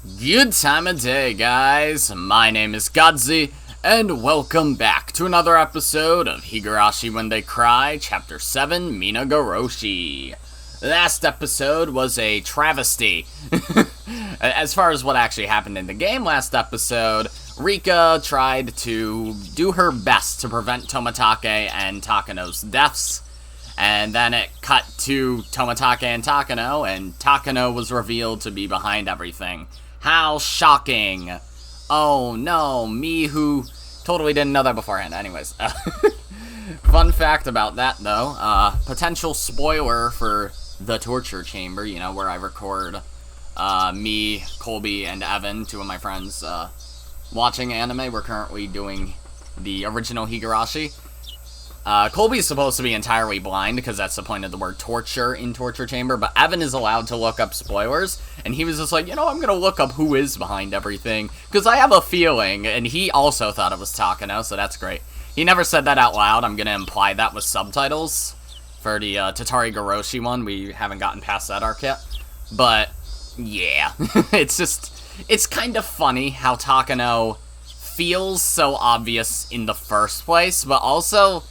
Good time of day, guys. My name is Godzi, and welcome back to another episode of Higurashi When They Cry, Ch.7 Minagoroshi. Last episode was a travesty. As far as what actually happened in the game last episode, Rika tried to do her best to prevent Tomitake and Takano's deaths, and then it cut to Tomitake and Takano was revealed to be behind everything. How shocking. Oh no, me who totally didn't know that beforehand. Anyways, fun fact about that though, potential spoiler for the torture chamber, you know, where I record me, Colby, and Evan, two of my friends, watching anime. We're currently doing the original Higurashi. Colby's supposed to be entirely blind because that's the point of the word torture in torture chamber, but Evan is allowed to look up spoilers, and he was just like, you know, I'm gonna look up who is behind everything, because I have a feeling, and he also thought it was Takano, so that's great. He never said that out loud. I'm gonna imply that with subtitles for the Higurashi one. We haven't gotten past that arc yet, but yeah, it's kind of funny how Takano feels so obvious in the first place, but also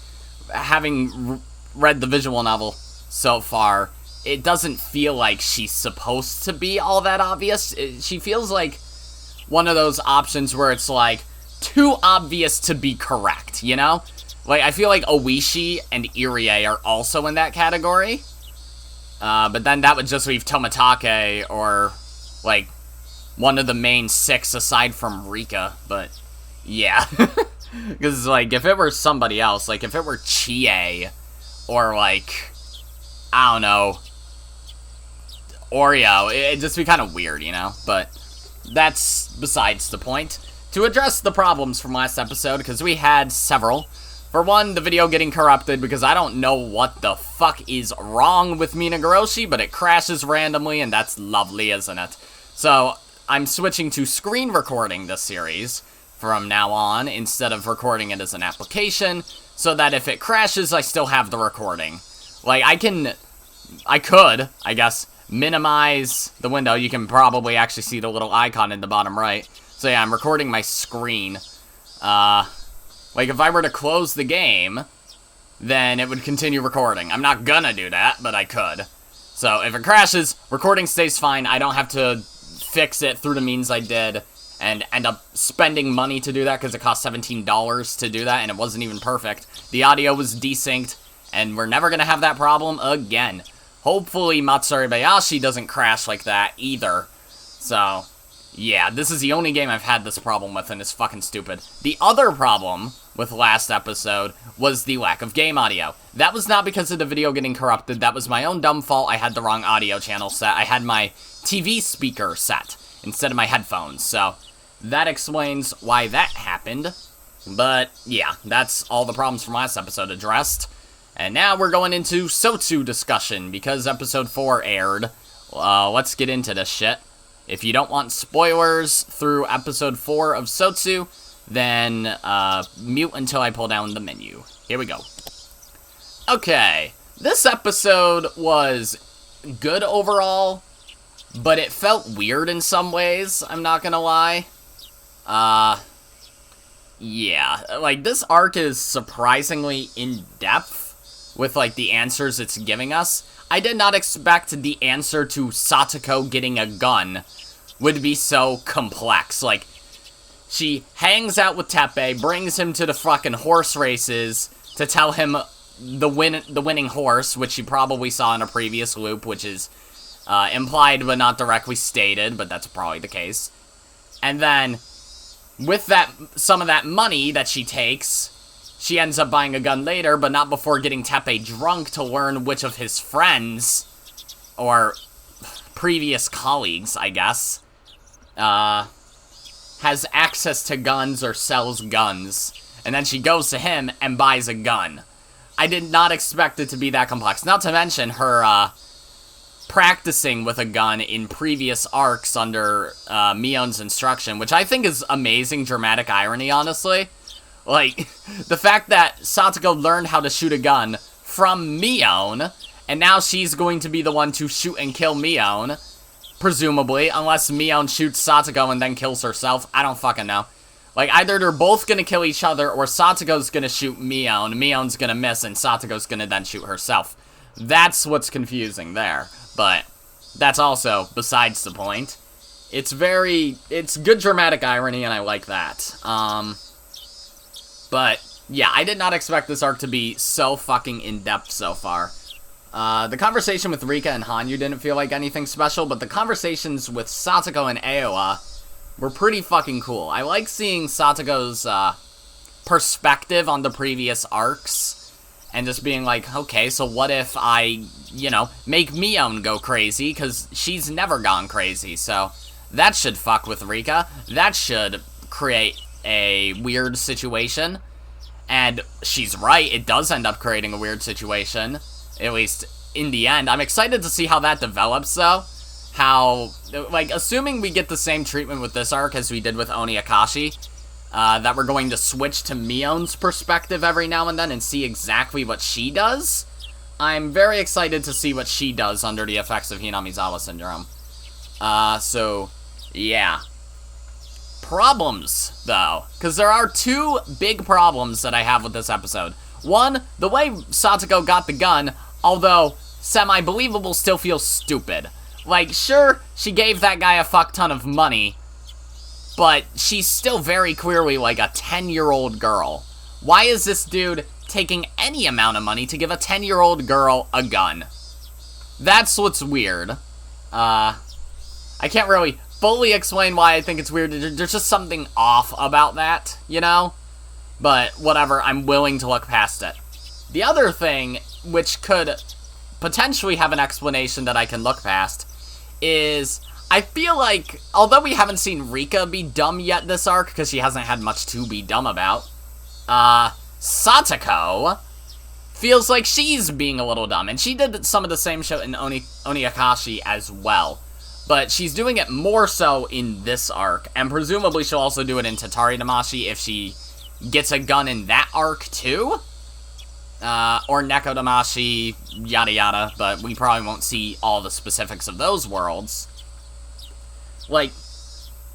having read the visual novel so far, it doesn't feel like she's supposed to be all that obvious. She feels like one of those options where it's like too obvious to be correct, you know? Like, I feel like Ooishi and Irie are also in that category, but then that would just leave Tomitake or like one of the main six aside from Rika, but yeah. Because, like, if it were somebody else, like, if it were Chie, or, like, I don't know, Oreo, it'd just be kind of weird, you know? But that's besides the point. To address the problems from last episode, because we had several. For one, the video getting corrupted, because I don't know what the fuck is wrong with Minagoroshi, but it crashes randomly, and that's lovely, isn't it? So, I'm switching to screen recording this series from now on, instead of recording it as an application, so that if it crashes, I still have the recording. Like, I could, I guess, minimize the window. You can probably actually see the little icon in the bottom right. So yeah, I'm recording my screen. Like, if I were to close the game, then it would continue recording. I'm not gonna do that, but I could. So, if it crashes, recording stays fine. I don't have to fix it through the means I did, and end up spending money to do that, because it cost $17 to do that, and it wasn't even perfect. The audio was desynced, and we're never gonna have that problem again. Hopefully Matsuribayashi doesn't crash like that either. So, yeah, this is the only game I've had this problem with, and it's fucking stupid. The other problem with last episode was the lack of game audio. That was not because of the video getting corrupted. That was my own dumb fault. I had the wrong audio channel set. I had my TV speaker set instead of my headphones, so that explains why that happened. But yeah, that's all the problems from last episode addressed. And now we're going into Sotsu discussion, because episode 4 aired. Let's get into this shit. If you don't want spoilers through episode 4 of Sotsu, then mute until I pull down the menu. Here we go. Okay, this episode was good overall, but it felt weird in some ways, I'm not gonna lie. Yeah, like, this arc is surprisingly in-depth with, like, the answers it's giving us. I did not expect the answer to Satoko getting a gun would be so complex. Like, she hangs out with Teppei, brings him to the fucking horse races to tell him the winning horse, which she probably saw in a previous loop, which is implied but not directly stated, but that's probably the case. And then, with that, some of that money that she takes, she ends up buying a gun later, but not before getting Teppei drunk to learn which of his friends, or previous colleagues, I guess, has access to guns or sells guns. And then she goes to him and buys a gun. I did not expect it to be that complex. Not to mention her, practicing with a gun in previous arcs under Mion's instruction, which I think is amazing dramatic irony, honestly. Like, the fact that Satoko learned how to shoot a gun from Mion, and now she's going to be the one to shoot and kill Mion, presumably, unless Mion shoots Satoko and then kills herself. I don't fucking know. Like, either they're both gonna kill each other, or Satoko's gonna shoot Mion, Mion's gonna miss, and Satoko's gonna then shoot herself. That's what's confusing there, but that's also besides the point. It's good dramatic irony, and I like that. But, yeah, I did not expect this arc to be so fucking in-depth so far. The conversation with Rika and Hanyu didn't feel like anything special, but the conversations with Satoko and Aowa were pretty fucking cool. I like seeing Satoko's, perspective on the previous arcs, and just being like, okay, so what if I, make Mion go crazy, because she's never gone crazy, so that should fuck with Rika. That should create a weird situation, and she's right, it does end up creating a weird situation, at least in the end. I'm excited to see how that develops, though. How, like, assuming we get the same treatment with this arc as we did with Oni Akashi, that we're going to switch to Mion's perspective every now and then and see exactly what she does, I'm very excited to see what she does under the effects of Hinamizawa syndrome. So, yeah. Problems, though. Because there are two big problems that I have with this episode. One, the way Satoko got the gun, although semi-believable, still feels stupid. Like, sure, she gave that guy a fuck ton of money, but she's still very clearly like a 10-year-old girl. Why is this dude taking any amount of money to give a 10-year-old girl a gun? That's what's weird. I can't really fully explain why I think it's weird. There's just something off about that, But whatever, I'm willing to look past it. The other thing, which could potentially have an explanation that I can look past, is I feel like, although we haven't seen Rika be dumb yet this arc, because she hasn't had much to be dumb about, Satoko feels like she's being a little dumb, and she did some of the same shit in Oni Akashi as well. But she's doing it more so in this arc, and presumably she'll also do it in Tatari Damashi if she gets a gun in that arc too. Or Neko Damashi, yada yada, but we probably won't see all the specifics of those worlds. Like,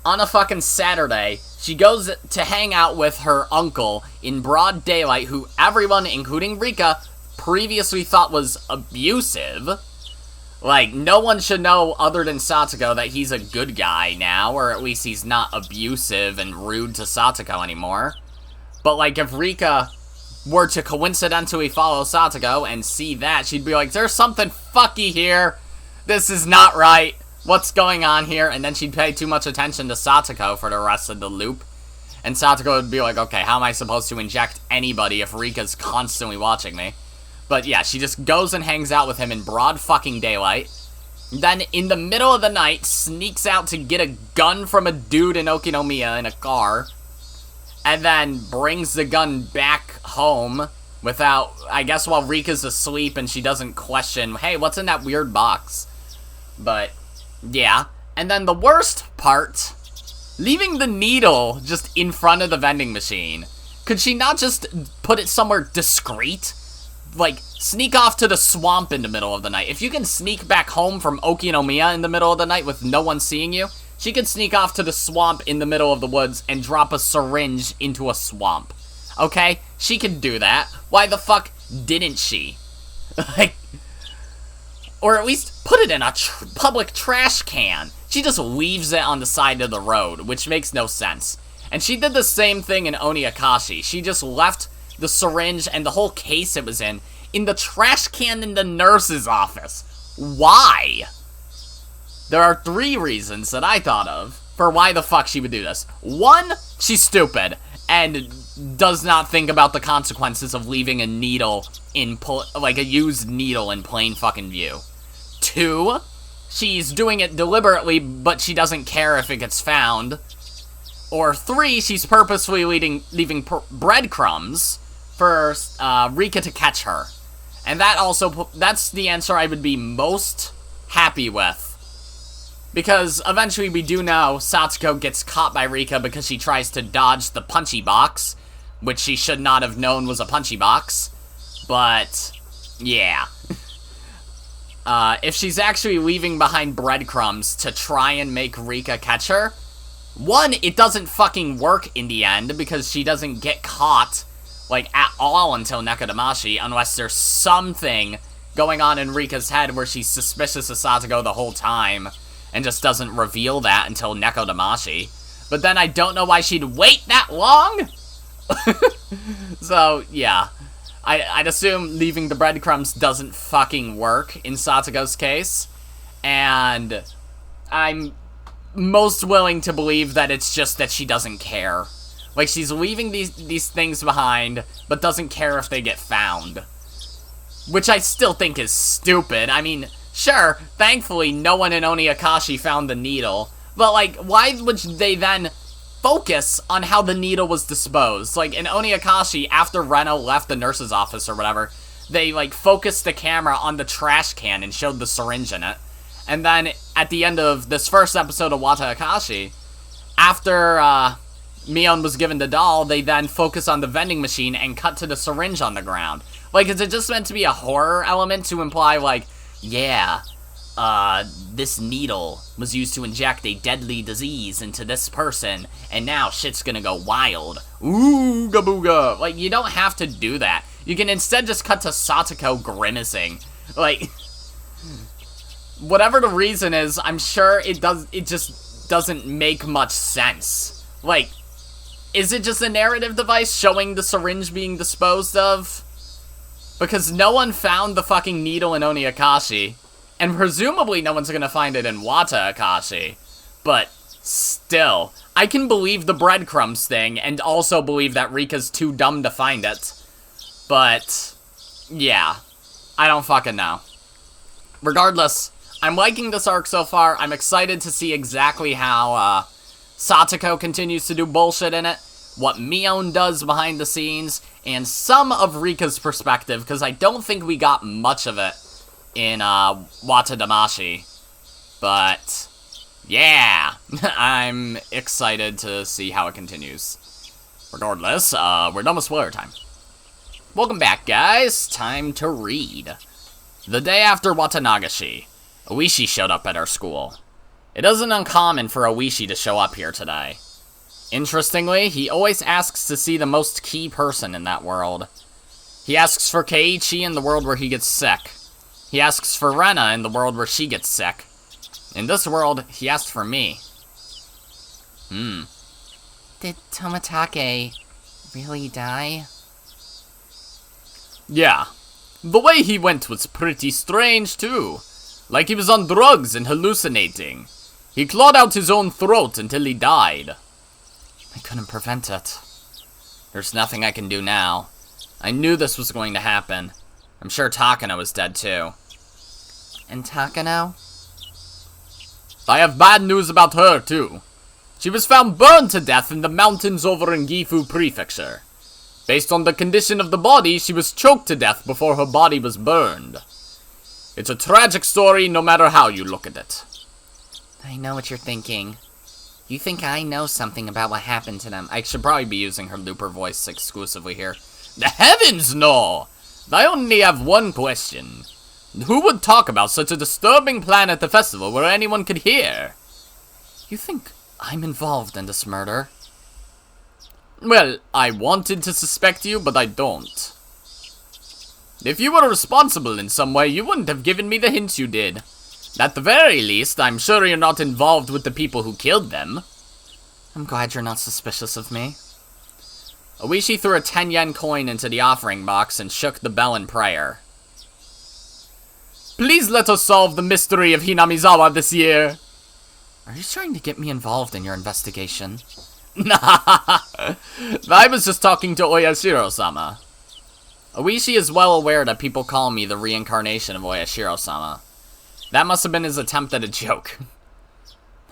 on a fucking Saturday, she goes to hang out with her uncle in broad daylight, who everyone, including Rika, previously thought was abusive. Like, no one should know other than Satoko that he's a good guy now, or at least he's not abusive and rude to Satoko anymore. But, like, if Rika were to coincidentally follow Satoko and see that, she'd be like, there's something fucky here. This is not right. What's going on here? And then she'd pay too much attention to Satoko for the rest of the loop. And Satoko would be like, okay, how am I supposed to inject anybody if Rika's constantly watching me? But yeah, she just goes and hangs out with him in broad fucking daylight. Then, in the middle of the night, sneaks out to get a gun from a dude in Okinomiya in a car. And then brings the gun back home without, I guess, while Rika's asleep and she doesn't question, hey, what's in that weird box? But, yeah. And then the worst part, leaving the needle just in front of the vending machine. Could she not just put it somewhere discreet? Like, sneak off to the swamp in the middle of the night. If you can sneak back home from Okinomiya in the middle of the night with no one seeing you, she could sneak off to the swamp in the middle of the woods and drop a syringe into a swamp. Okay? She could do that. Why the fuck didn't she? Like, or at least put it in a public trash can. She just leaves it on the side of the road, which makes no sense. And she did the same thing in Oni Akashi. She just left the syringe and the whole case it was in the trash can in the nurse's office. Why? There are 3 reasons that I thought of for why the fuck she would do this. 1, she's stupid and does not think about the consequences of leaving a needle in, like a used needle in plain fucking view. 2, she's doing it deliberately, but she doesn't care if it gets found. Or 3, she's purposefully leaving breadcrumbs for Rika to catch her. And that's the answer I would be most happy with. Because eventually we do know Satoko gets caught by Rika because she tries to dodge the punchy box, which she should not have known was a punchy box. But, yeah. if she's actually leaving behind breadcrumbs to try and make Rika catch her, one, it doesn't fucking work in the end because she doesn't get caught, like, at all until Nekodamashi, unless there's something going on in Rika's head where she's suspicious of Satoko the whole time and just doesn't reveal that until Nekodamashi. But then I don't know why she'd wait that long. So, yeah. I'd assume leaving the breadcrumbs doesn't fucking work in Satoko's case. And I'm most willing to believe that it's just that she doesn't care. Like, she's leaving these things behind, but doesn't care if they get found. Which I still think is stupid. I mean, sure, thankfully no one in Oniakashi found the needle. But, like, why would they then focus on how the needle was disposed? Like, in Oniakashi, after Reno left the nurse's office or whatever, they, like, focused the camera on the trash can and showed the syringe in it. And then, at the end of this first episode of Wata Akashi, after, Mion was given the doll, they then focus on the vending machine and cut to the syringe on the ground. Like, is it just meant to be a horror element to imply, like, yeah, this needle was used to inject a deadly disease into this person, and now shit's gonna go wild. Ooga booga. Like, you don't have to do that. You can instead just cut to Satoko grimacing. Like, whatever the reason is, I'm sure it just doesn't make much sense. Like, is it just a narrative device showing the syringe being disposed of? Because no one found the fucking needle in Oniakashi, and presumably no one's gonna find it in Wata Akashi. But still, I can believe the breadcrumbs thing, and also believe that Rika's too dumb to find it. But, yeah, I don't fucking know. Regardless, I'm liking this arc so far. I'm excited to see exactly how, Satoko continues to do bullshit in it, what Mion does behind the scenes, and some of Rika's perspective, because I don't think we got much of it in, Wata Damashi. But, yeah, I'm excited to see how it continues. Regardless, we're done with spoiler time. Welcome back, guys. Time to read. The day after Watanagashi, Ooishi showed up at our school. It isn't uncommon for Ooishi to show up here today. Interestingly, he always asks to see the most key person in that world. He asks for Keiichi in the world where he gets sick. He asks for Rena in the world where she gets sick. In this world, he asked for me. Did Tomitake really die? Yeah. The way he went was pretty strange, too. Like he was on drugs and hallucinating. He clawed out his own throat until he died. I couldn't prevent it. There's nothing I can do now. I knew this was going to happen. I'm sure Takano is dead too. And Takano? I have bad news about her too. She was found burned to death in the mountains over in Gifu Prefecture. Based on the condition of the body, she was choked to death before her body was burned. It's a tragic story no matter how you look at it. I know what you're thinking. You think I know something about what happened to them. I should probably be using her Looper voice exclusively here. The heavens, no! I only have one question. Who would talk about such a disturbing plan at the festival where anyone could hear? You think I'm involved in this murder? Well, I wanted to suspect you, but I don't. If you were responsible in some way, you wouldn't have given me the hints you did. At the very least, I'm sure you're not involved with the people who killed them. I'm glad you're not suspicious of me. Ooishi threw a 10-yen coin into the offering box and shook the bell in prayer. Please let us solve the mystery of Hinamizawa this year. Are you trying to get me involved in your investigation? Nah, I was just talking to Oyashiro-sama. Ooishi is well aware that people call me the reincarnation of Oyashiro-sama. That must have been his attempt at a joke.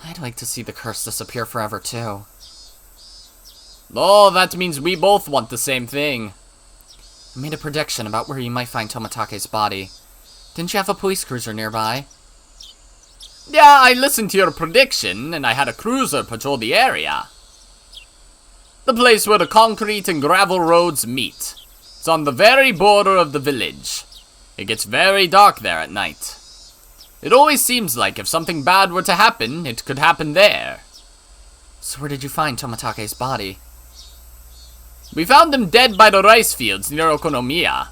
I'd like to see the curse disappear forever, too. Oh, that means we both want the same thing. I made a prediction about where you might find Tomitake's body. Didn't you have a police cruiser nearby? Yeah, I listened to your prediction, and I had a cruiser patrol the area. The place where the concrete and gravel roads meet. It's on the very border of the village. It gets very dark there at night. It always seems like if something bad were to happen, it could happen there. So where did you find Tomitake's body? We found him dead by the rice fields near Okonomiya.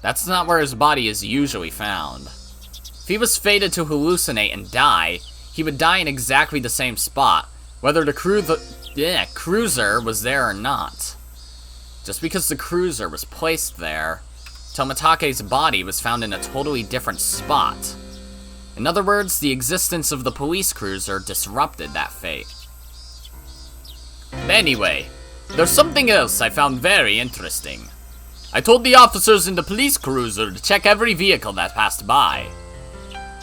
That's not where his body is usually found. If he was fated to hallucinate and die, he would die in exactly the same spot, whether the cruiser was there or not. Just because the cruiser was placed there, Tomitake's body was found in a totally different spot. In other words, the existence of the police cruiser disrupted that fate. Anyway, there's something else I found very interesting. I told the officers in the police cruiser to check every vehicle that passed by.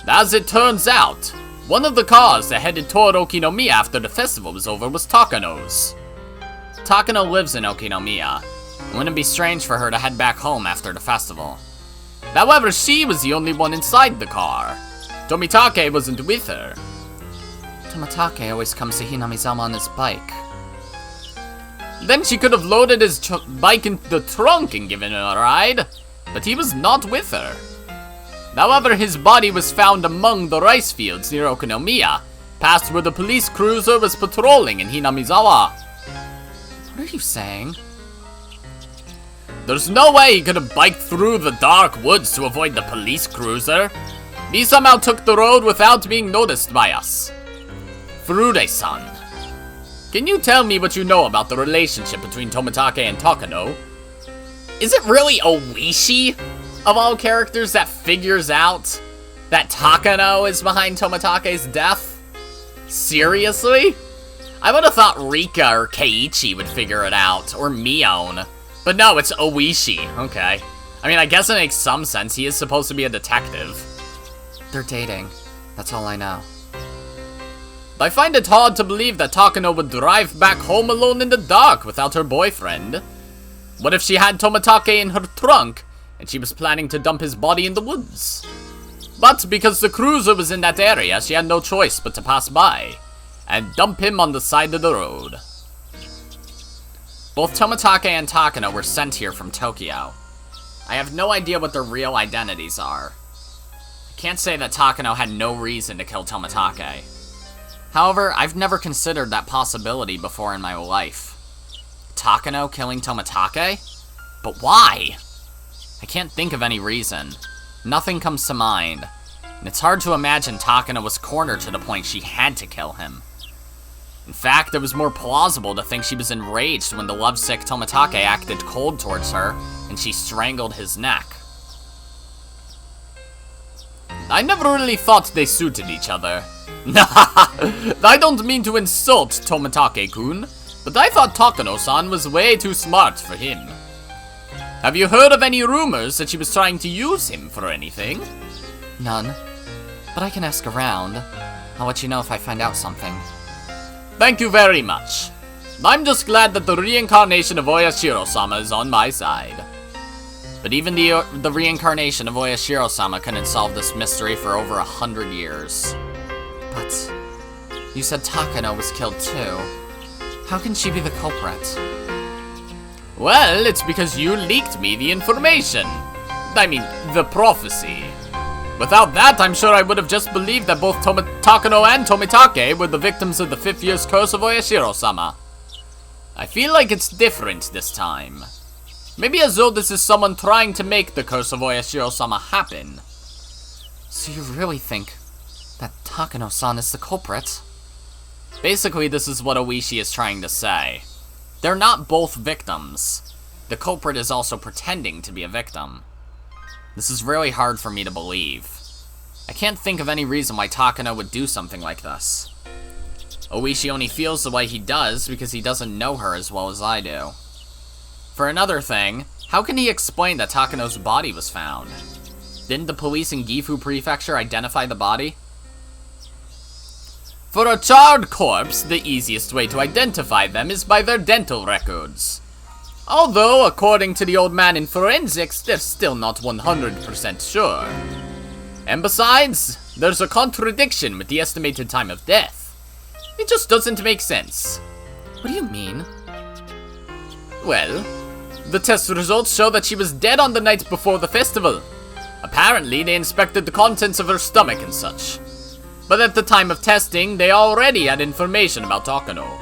As it turns out, one of the cars that headed toward Okinomiya after the festival was over was Takano's. Takano lives in Okinomiya. It wouldn't be strange for her to head back home after the festival. However, she was the only one inside the car. Tomitake wasn't with her. Tomitake always comes to Hinamizawa on his bike. Then she could have loaded his bike into the trunk and given him a ride, but he was not with her. However, his body was found among the rice fields near Okonomiya, past where the police cruiser was patrolling in Hinamizawa. What are you saying? There's no way he could have biked through the dark woods to avoid the police cruiser. He somehow took the road without being noticed by us. Furude-san, can you tell me what you know about the relationship between Tomitake and Takano? Is it really Ooishi, of all characters, that figures out that Takano is behind Tomitake's death? Seriously? I would have thought Rika or Keiichi would figure it out, or Mion. But no, it's Ooishi. Okay. I mean, I guess it makes some sense. He is supposed to be a detective. They're dating. That's all I know. I find it hard to believe that Takano would drive back home alone in the dark without her boyfriend. What if she had Tomitake in her trunk, and she was planning to dump his body in the woods? But because the cruiser was in that area, she had no choice but to pass by, and dump him on the side of the road. Both Tomitake and Takano were sent here from Tokyo. I have no idea what their real identities are. I can't say that Takano had no reason to kill Tomitake. However, I've never considered that possibility before in my life. Takano killing Tomitake? But why? I can't think of any reason. Nothing comes to mind. And it's hard to imagine Takano was cornered to the point she had to kill him. In fact, it was more plausible to think she was enraged when the lovesick Tomitake acted cold towards her, and she strangled his neck. I never really thought they suited each other. I don't mean to insult Tomitake-kun, but I thought Takano-san was way too smart for him. Have you heard of any rumors that she was trying to use him for anything? None. But I can ask around. I'll let you know if I find out something. Thank you very much. I'm just glad that the reincarnation of Oyashiro-sama is on my side. But even the reincarnation of Oyashiro-sama couldn't solve this mystery for over 100 years. But you said Takano was killed too. How can she be the culprit? Well, it's because you leaked me the information. I mean, the prophecy. Without that, I'm sure I would have just believed that both Takano and Tomitake were the victims of the 5th year's curse of Oyashiro-sama. I feel like it's different this time. Maybe as though this is someone trying to make the curse of Oyashiro-sama happen. So you really think that Takano-san is the culprit? Basically, this is what Ooishi is trying to say. They're not both victims. The culprit is also pretending to be a victim. This is really hard for me to believe. I can't think of any reason why Takano would do something like this. Ooishi only feels the way he does because he doesn't know her as well as I do. For another thing, how can he explain that Takano's body was found? Didn't the police in Gifu Prefecture identify the body? For a charred corpse, the easiest way to identify them is by their dental records. Although, according to the old man in forensics, they're still not 100% sure. And besides, there's a contradiction with the estimated time of death. It just doesn't make sense. What do you mean? Well, the test results show that she was dead on the night before the festival. Apparently, they inspected the contents of her stomach and such. But at the time of testing, they already had information about Takano.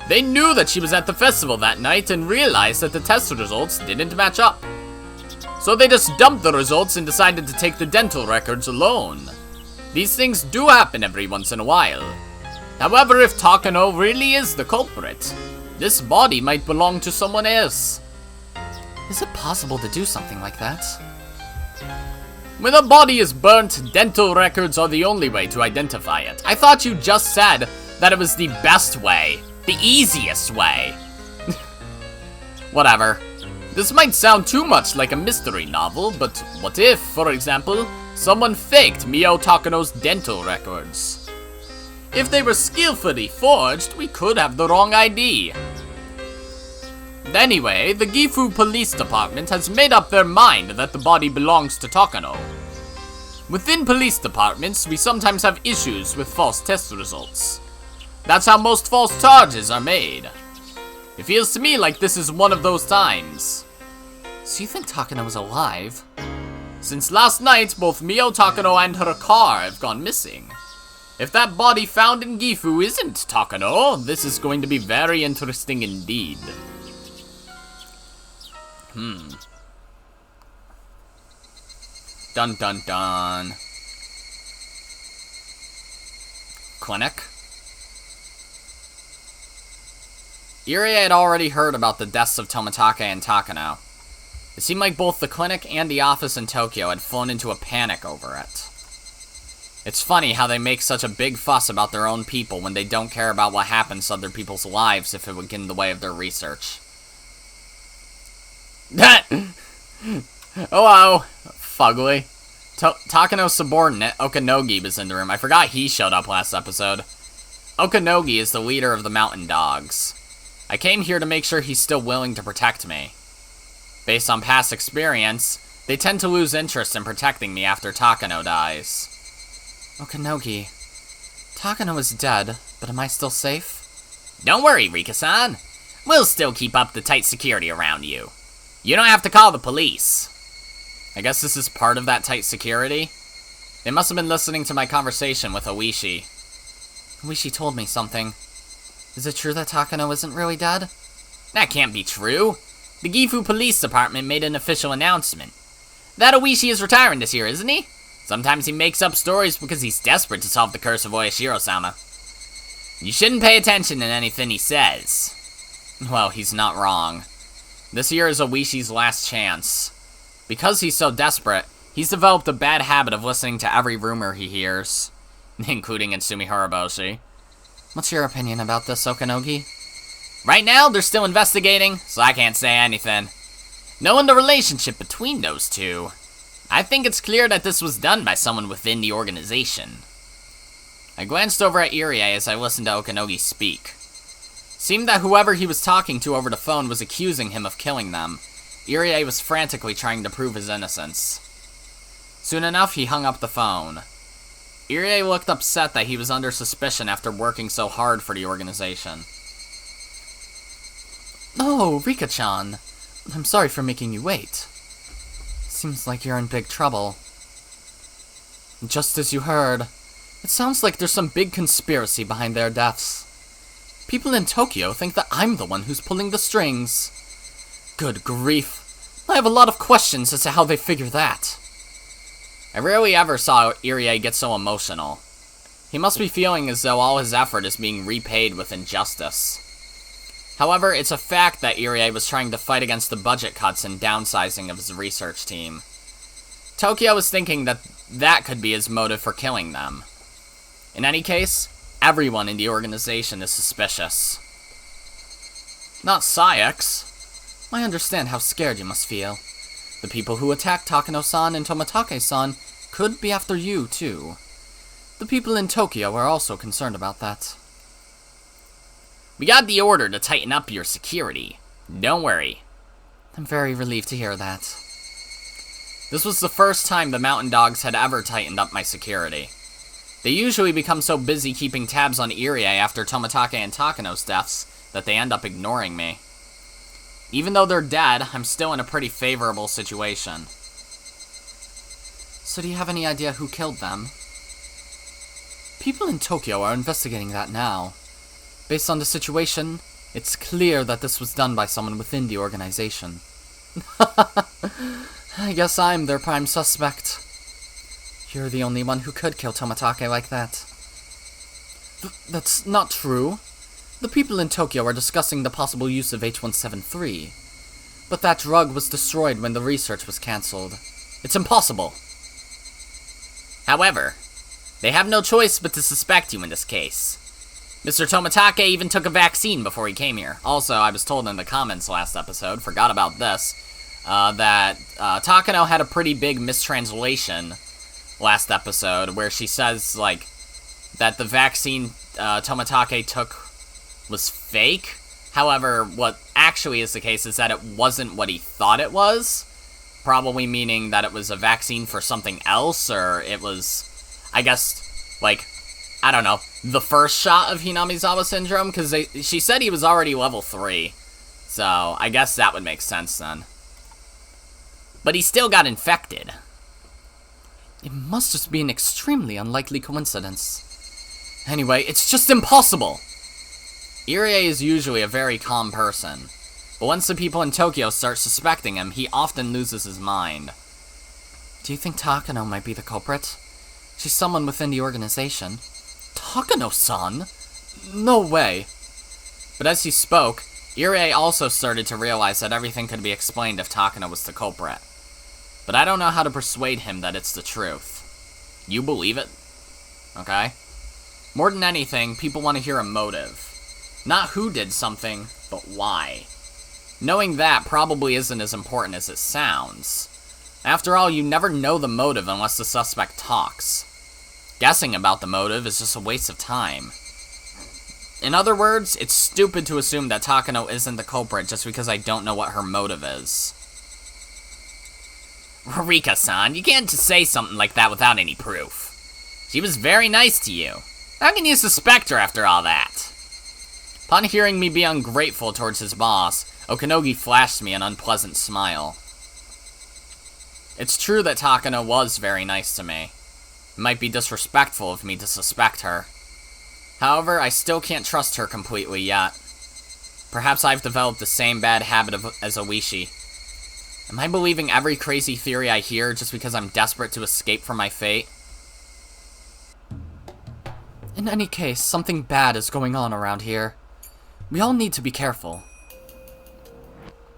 They knew that she was at the festival that night and realized that the test results didn't match up. So they just dumped the results and decided to take the dental records alone. These things do happen every once in a while. However, if Takano really is the culprit, this body might belong to someone else. Is it possible to do something like that? When a body is burnt, dental records are the only way to identify it. I thought you just said that it was the best way. The easiest way. Whatever. This might sound too much like a mystery novel, but what if, for example, someone faked Mio Takano's dental records? If they were skillfully forged, we could have the wrong ID. Anyway, the Gifu Police Department has made up their mind that the body belongs to Takano. Within police departments, we sometimes have issues with false test results. That's how most false charges are made. It feels to me like this is one of those times. So you think Takano was alive? Since last night, both Mio Takano and her car have gone missing. If that body found in Gifu isn't Takano, this is going to be very interesting indeed. Dun dun dun. Clinic? Irie had already heard about the deaths of Tomitake and Takano. It seemed like both the clinic and the office in Tokyo had flown into a panic over it. It's funny how they make such a big fuss about their own people when they don't care about what happens to other people's lives if it would get in the way of their research. Oh wow, fugly. Takano's subordinate, Okanogi, was in the room. I forgot he showed up last episode. Okanogi is the leader of the mountain dogs. I came here to make sure he's still willing to protect me. Based on past experience, they tend to lose interest in protecting me after Takano dies. Okanogi, Takano is dead, but am I still safe? Don't worry, Rika-san. We'll still keep up the tight security around you. You don't have to call the police. I guess this is part of that tight security? They must have been listening to my conversation with Ooishi. Ooishi told me something. Is it true that Takano isn't really dead? That can't be true. The Gifu Police Department made an official announcement. That Ooishi is retiring this year, isn't he? Sometimes he makes up stories because he's desperate to solve the curse of Oyashiro-sama. You shouldn't pay attention to anything he says. Well, he's not wrong. This year is Ooishi's last chance. Because he's so desperate, he's developed a bad habit of listening to every rumor he hears, including in Sumiharaboshi. What's your opinion about this, Okanogi? Right now, they're still investigating, so I can't say anything. Knowing the relationship between those two, I think it's clear that this was done by someone within the organization. I glanced over at Irie as I listened to Okanogi speak. Seemed that whoever he was talking to over the phone was accusing him of killing them. Irie was frantically trying to prove his innocence. Soon enough, he hung up the phone. Irie looked upset that he was under suspicion after working so hard for the organization. Oh, Rika-chan. I'm sorry for making you wait. Seems like you're in big trouble. Just as you heard, it sounds like there's some big conspiracy behind their deaths. People in Tokyo think that I'm the one who's pulling the strings. Good grief. I have a lot of questions as to how they figure that. I rarely ever saw Irie get so emotional. He must be feeling as though all his effort is being repaid with injustice. However, it's a fact that Irie was trying to fight against the budget cuts and downsizing of his research team. Tokyo was thinking that that could be his motive for killing them. In any case, everyone in the organization is suspicious. Not Sayax. I understand how scared you must feel. The people who attacked Takano-san and Tomitake-san could be after you, too. The people in Tokyo are also concerned about that. We got the order to tighten up your security. Don't worry. I'm very relieved to hear that. This was the first time the Mountain Dogs had ever tightened up my security. They usually become so busy keeping tabs on Irie after Tomitake and Takano's deaths that they end up ignoring me. Even though they're dead, I'm still in a pretty favorable situation. So do you have any idea who killed them? People in Tokyo are investigating that now. Based on the situation, it's clear that this was done by someone within the organization. I guess I'm their prime suspect. You're the only one who could kill Tomitake like that. That's not true. The people in Tokyo are discussing the possible use of H.173. But that drug was destroyed when the research was cancelled. It's impossible. However, they have no choice but to suspect you in this case. Mr. Tomitake even took a vaccine before he came here. Also, I was told in the comments last episode, forgot about this, that Takano had a pretty big mistranslation last episode where she says, like, that the vaccine Tomitake took was fake. However, what actually is the case is that it wasn't what he thought it was. Probably meaning that it was a vaccine for something else, or it was, I guess, like, I don't know, the first shot of Hinamizawa syndrome, because she said he was already level 3. So, I guess that would make sense then. But he still got infected. It must just be an extremely unlikely coincidence. Anyway, it's just impossible! Irie is usually a very calm person, but once the people in Tokyo start suspecting him, he often loses his mind. Do you think Takano might be the culprit? She's someone within the organization. Takano-san? No way. But as he spoke, Irie also started to realize that everything could be explained if Takano was the culprit. But I don't know how to persuade him that it's the truth. You believe it? Okay? More than anything, people want to hear a motive. Not who did something, but why. Knowing that probably isn't as important as it sounds. After all, you never know the motive unless the suspect talks. Guessing about the motive is just a waste of time. In other words, it's stupid to assume that Takano isn't the culprit just because I don't know what her motive is. Rika-san, you can't just say something like that without any proof. She was very nice to you. How can you suspect her after all that? Upon hearing me be ungrateful towards his boss, Okanogi flashed me an unpleasant smile. It's true that Takano was very nice to me. It might be disrespectful of me to suspect her. However, I still can't trust her completely yet. Perhaps I've developed the same bad habit as Ooishi. Am I believing every crazy theory I hear just because I'm desperate to escape from my fate? In any case, something bad is going on around here. We all need to be careful.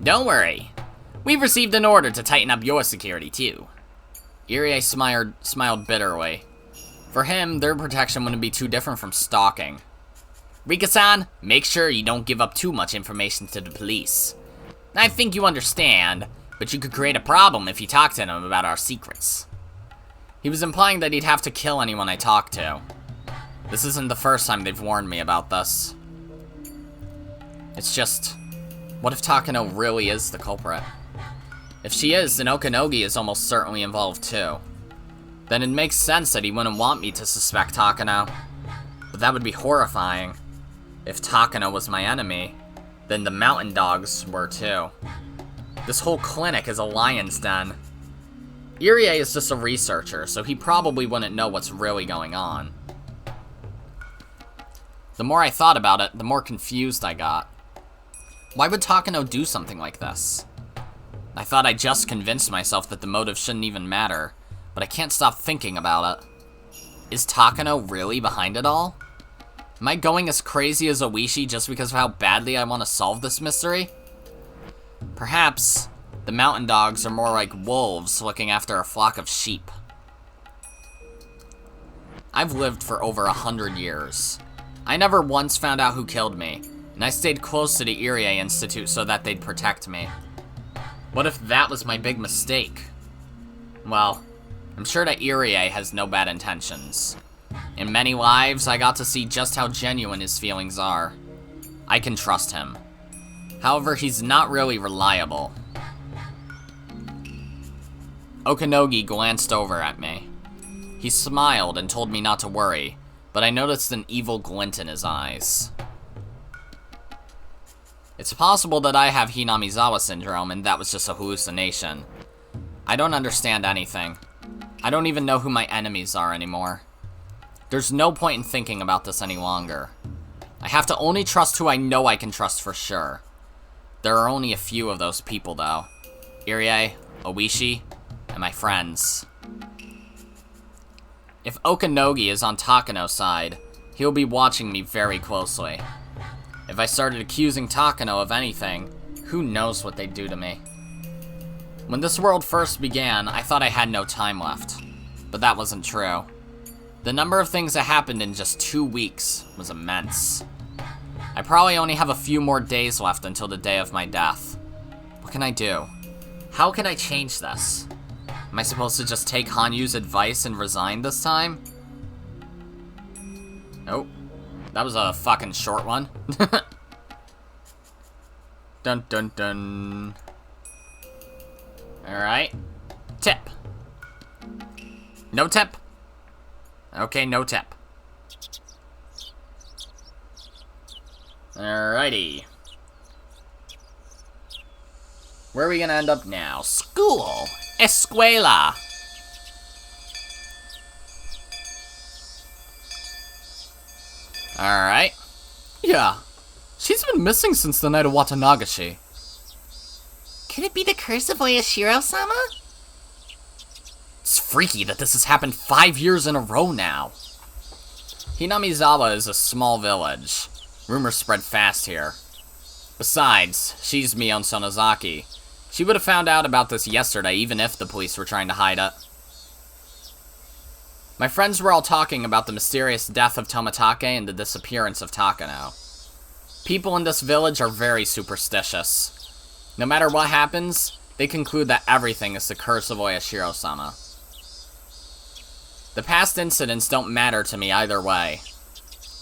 Don't worry. We've received an order to tighten up your security, too. Irie smiled bitterly. For him, their protection wouldn't be too different from stalking. Rika-san, make sure you don't give up too much information to the police. I think you understand, but you could create a problem if you talk to them about our secrets. He was implying that he'd have to kill anyone I talked to. This isn't the first time they've warned me about this. It's just, what if Takano really is the culprit? If she is, then Okanogi is almost certainly involved too. Then it makes sense that he wouldn't want me to suspect Takano. But that would be horrifying. If Takano was my enemy, then the mountain dogs were too. This whole clinic is a lion's den. Irie is just a researcher, so he probably wouldn't know what's really going on. The more I thought about it, the more confused I got. Why would Takano do something like this? I thought I just convinced myself that the motive shouldn't even matter, but I can't stop thinking about it. Is Takano really behind it all? Am I going as crazy as Ooishi just because of how badly I want to solve this mystery? Perhaps the mountain dogs are more like wolves looking after a flock of sheep. I've lived for over 100 years. I never once found out who killed me, and I stayed close to the Irie Institute so that they'd protect me. What if that was my big mistake? Well, I'm sure that Irie has no bad intentions. In many lives, I got to see just how genuine his feelings are. I can trust him. However, he's not really reliable. Okanogi glanced over at me. He smiled and told me not to worry, but I noticed an evil glint in his eyes. It's possible that I have Hinamizawa syndrome and that was just a hallucination. I don't understand anything. I don't even know who my enemies are anymore. There's no point in thinking about this any longer. I have to only trust who I know I can trust for sure. There are only a few of those people, though. Irie, Ooishi, and my friends. If Okanogi is on Takano's side, he'll be watching me very closely. If I started accusing Takano of anything, who knows what they'd do to me. When this world first began, I thought I had no time left. But that wasn't true. The number of things that happened in just 2 weeks was immense. I probably only have a few more days left until the day of my death. What can I do? How can I change this? Am I supposed to just take Hanyu's advice and resign this time? Oh, that was a fucking short one. Dun dun dun. Alright. Tip. No tip? Okay, no tip. Alrighty. Where are we gonna end up now? School! Escuela! Alright. Yeah. She's been missing since the night of Watanagashi. Could it be the curse of Oyashiro-sama? It's freaky that this has happened 5 years in a row now. Hinamizawa is a small village. Rumors spread fast here. Besides, she's Mion Sonozaki. She would have found out about this yesterday even if the police were trying to hide it. My friends were all talking about the mysterious death of Tomitake and the disappearance of Takano. People in this village are very superstitious. No matter what happens, they conclude that everything is the curse of Oyashiro-sama. The past incidents don't matter to me either way.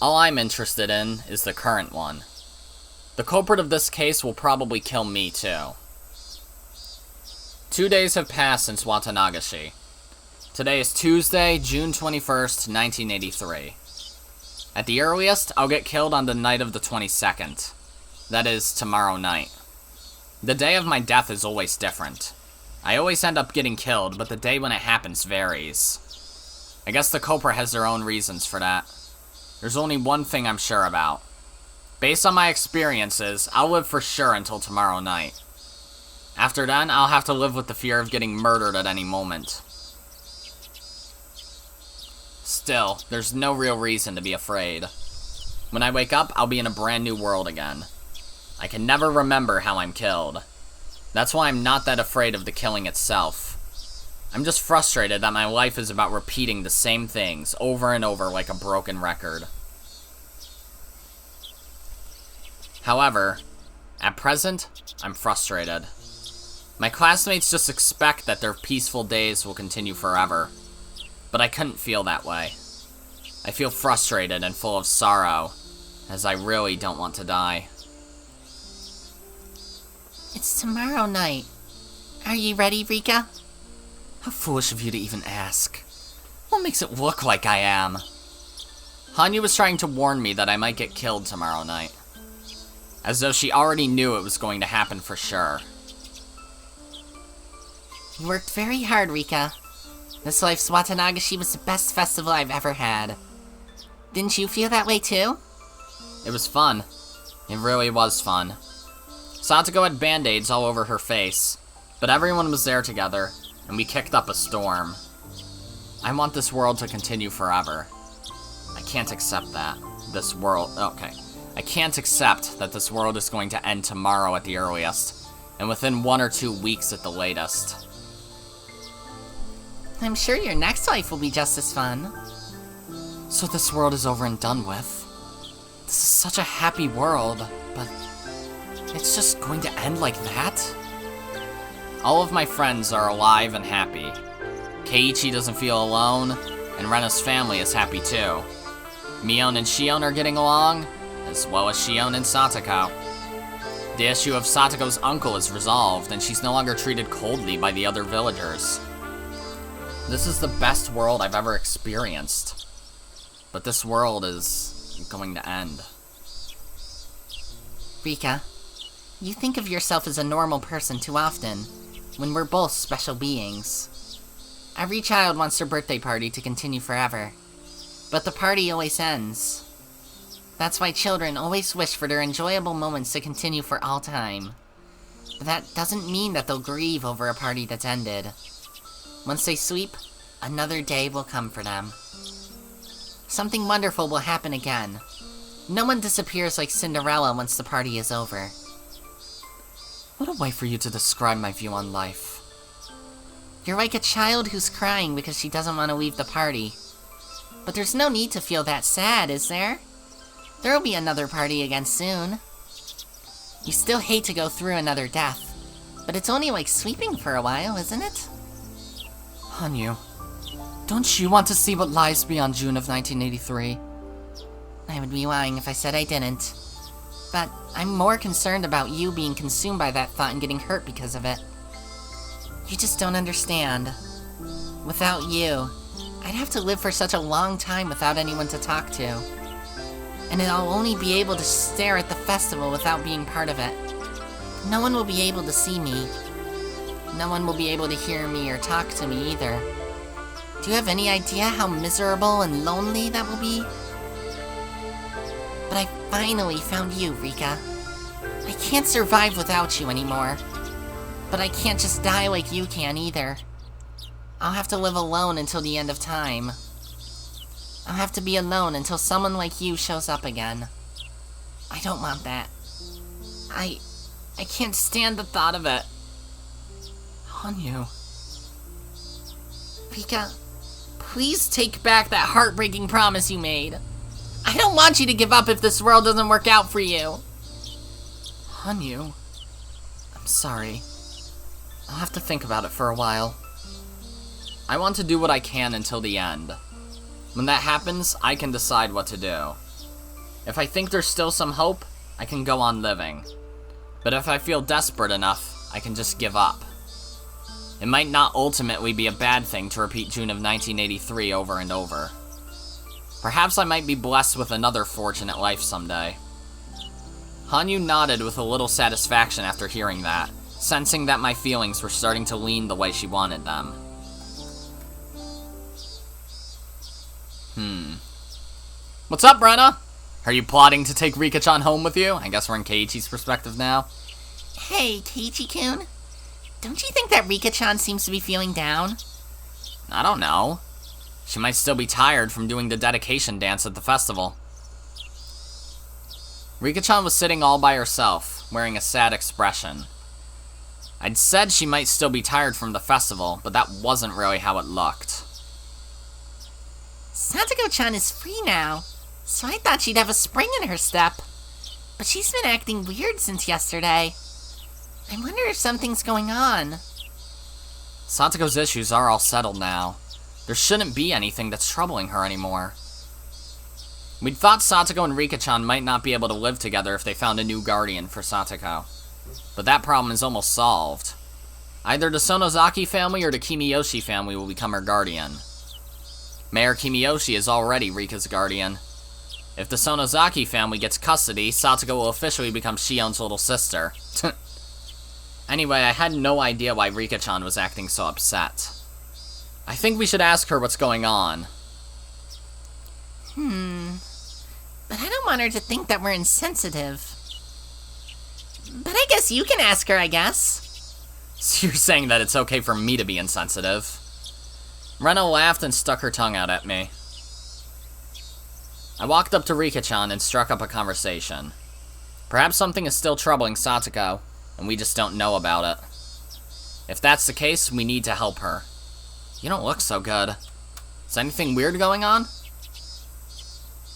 All I'm interested in is the current one. The culprit of this case will probably kill me too. 2 days have passed since Watanagashi. Today is Tuesday, June 21st, 1983. At the earliest, I'll get killed on the night of the 22nd. That is, tomorrow night. The day of my death is always different. I always end up getting killed, but the day when it happens varies. I guess the culprit has their own reasons for that. There's only one thing I'm sure about. Based on my experiences, I'll live for sure until tomorrow night. After then, I'll have to live with the fear of getting murdered at any moment. Still, there's no real reason to be afraid. When I wake up, I'll be in a brand new world again. I can never remember how I'm killed. That's why I'm not that afraid of the killing itself. I'm just frustrated that my life is about repeating the same things over and over like a broken record. However, at present, I'm frustrated. My classmates just expect that their peaceful days will continue forever. But I couldn't feel that way. I feel frustrated and full of sorrow, as I really don't want to die. It's tomorrow night. Are you ready, Rika? How foolish of you to even ask. What makes it look like I am? Hanyu was trying to warn me that I might get killed tomorrow night. As though she already knew it was going to happen for sure. You worked very hard, Rika. This life's Watanagashi was the best festival I've ever had. Didn't you feel that way too? It was fun. It really was fun. Satoko had band-aids all over her face, but everyone was there together, and we kicked up a storm. I want this world to continue forever. I can't accept that. I can't accept that this world is going to end tomorrow at the earliest, and within 1 or 2 weeks at the latest. I'm sure your next life will be just as fun. So this world is over and done with. This is such a happy world, but it's just going to end like that? All of my friends are alive and happy. Keiichi doesn't feel alone, and Rena's family is happy too. Mion and Shion are getting along, as well as Shion and Satoko. The issue of Satoko's uncle is resolved, and she's no longer treated coldly by the other villagers. This is the best world I've ever experienced. But this world is going to end. Rika, you think of yourself as a normal person too often, when we're both special beings. Every child wants their birthday party to continue forever. But the party always ends. That's why children always wish for their enjoyable moments to continue for all time. But that doesn't mean that they'll grieve over a party that's ended. Once they sleep, another day will come for them. Something wonderful will happen again. No one disappears like Cinderella once the party is over. What a way for you to describe my view on life. You're like a child who's crying because she doesn't want to leave the party. But there's no need to feel that sad, is there? There'll be another party again soon. You still hate to go through another death, but it's only like sleeping for a while, isn't it? Hanyu, don't you want to see what lies beyond June of 1983? I would be lying if I said I didn't. But I'm more concerned about you being consumed by that thought and getting hurt because of it. You just don't understand. Without you, I'd have to live for such a long time without anyone to talk to. And I'll only be able to stare at the festival without being part of it. No one will be able to see me. No one will be able to hear me or talk to me either. Do you have any idea how miserable and lonely that will be? But I finally found you, Rika. I can't survive without you anymore. But I can't just die like you can either. I'll have to live alone until the end of time. I'll have to be alone until someone like you shows up again. I don't want that. I can't stand the thought of it. Hanyu. Rika, please take back that heartbreaking promise you made. I don't want you to give up if this world doesn't work out for you. Hanyu, I'm sorry. I'll have to think about it for a while. I want to do what I can until the end. When that happens, I can decide what to do. If I think there's still some hope, I can go on living. But if I feel desperate enough, I can just give up. It might not ultimately be a bad thing to repeat June of 1983 over and over. Perhaps I might be blessed with another fortunate life someday. Hanyu nodded with a little satisfaction after hearing that, sensing that my feelings were starting to lean the way she wanted them. What's up, Brenna? Are you plotting to take Rika-chan home with you? I guess we're in Keiichi's perspective now. Hey, Keiichi-kun. Don't you think that Rika-chan seems to be feeling down? I don't know. She might still be tired from doing the dedication dance at the festival. Rika-chan was sitting all by herself, wearing a sad expression. I'd said she might still be tired from the festival, but that wasn't really how it looked. Satoko-chan is free now, so I thought she'd have a spring in her step. But she's been acting weird since yesterday. I wonder if something's going on. Satoko's issues are all settled now. There shouldn't be anything that's troubling her anymore. We'd thought Satoko and Rika-chan might not be able to live together if they found a new guardian for Satoko. But that problem is almost solved. Either the Sonozaki family or the Kimiyoshi family will become her guardian. Mayor Kimiyoshi is already Rika's guardian. If the Sonozaki family gets custody, Satoko will officially become Shion's little sister. Anyway, I had no idea why Rika-chan was acting so upset. I think we should ask her what's going on. But I don't want her to think that we're insensitive. But I guess you can ask her, I guess. So you're saying that it's okay for me to be insensitive? Rena laughed and stuck her tongue out at me. I walked up to Rika-chan and struck up a conversation. Perhaps something is still troubling Satoko, and we just don't know about it. If that's the case, we need to help her. You don't look so good. Is anything weird going on?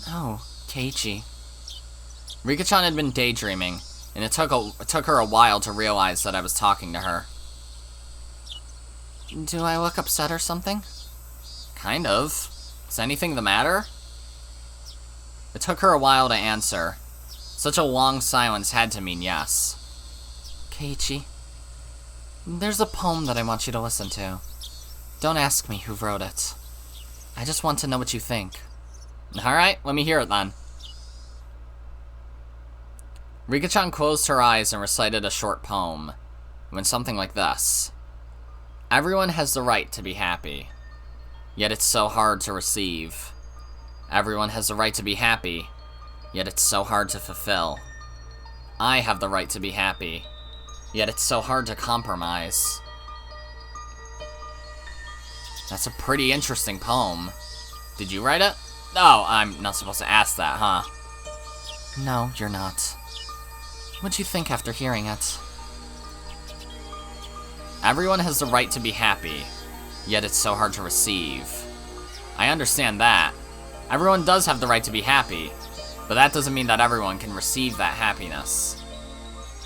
Oh, Keiichi. Rika-chan had been daydreaming, and it took her a while to realize that I was talking to her. Do I look upset or something? Kind of. Is anything the matter? It took her a while to answer. Such a long silence had to mean yes. Keiichi, there's a poem that I want you to listen to. Don't ask me who wrote it. I just want to know what you think. Alright, let me hear it then. Rika-chan closed her eyes and recited a short poem. It went something like this. Everyone has the right to be happy, yet it's so hard to receive. Everyone has the right to be happy, yet it's so hard to fulfill. I have the right to be happy, yet it's so hard to compromise. That's a pretty interesting poem. Did you write it? Oh, I'm not supposed to ask that, huh? No, you're not. What'd you think after hearing it? Everyone has the right to be happy, yet it's so hard to receive. I understand that. Everyone does have the right to be happy, but that doesn't mean that everyone can receive that happiness.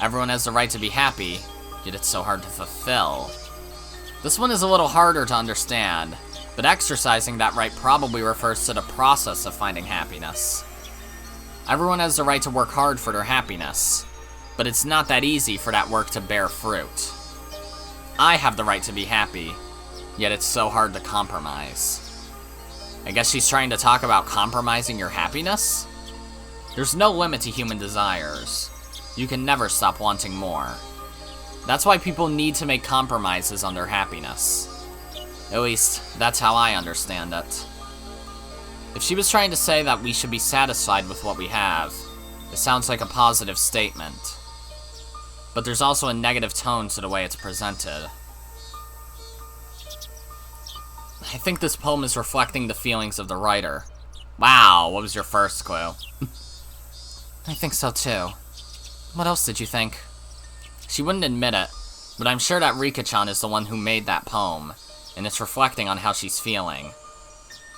Everyone has the right to be happy, yet it's so hard to fulfill. This one is a little harder to understand, but exercising that right probably refers to the process of finding happiness. Everyone has the right to work hard for their happiness, but it's not that easy for that work to bear fruit. I have the right to be happy, yet it's so hard to compromise. I guess she's trying to talk about compromising your happiness? There's no limit to human desires. You can never stop wanting more. That's why people need to make compromises on their happiness. At least, that's how I understand it. If she was trying to say that we should be satisfied with what we have, it sounds like a positive statement. But there's also a negative tone to the way it's presented. I think this poem is reflecting the feelings of the writer. Wow, what was your first clue? I think so too. What else did you think? She wouldn't admit it, but I'm sure that Rika-chan is the one who made that poem, and it's reflecting on how she's feeling.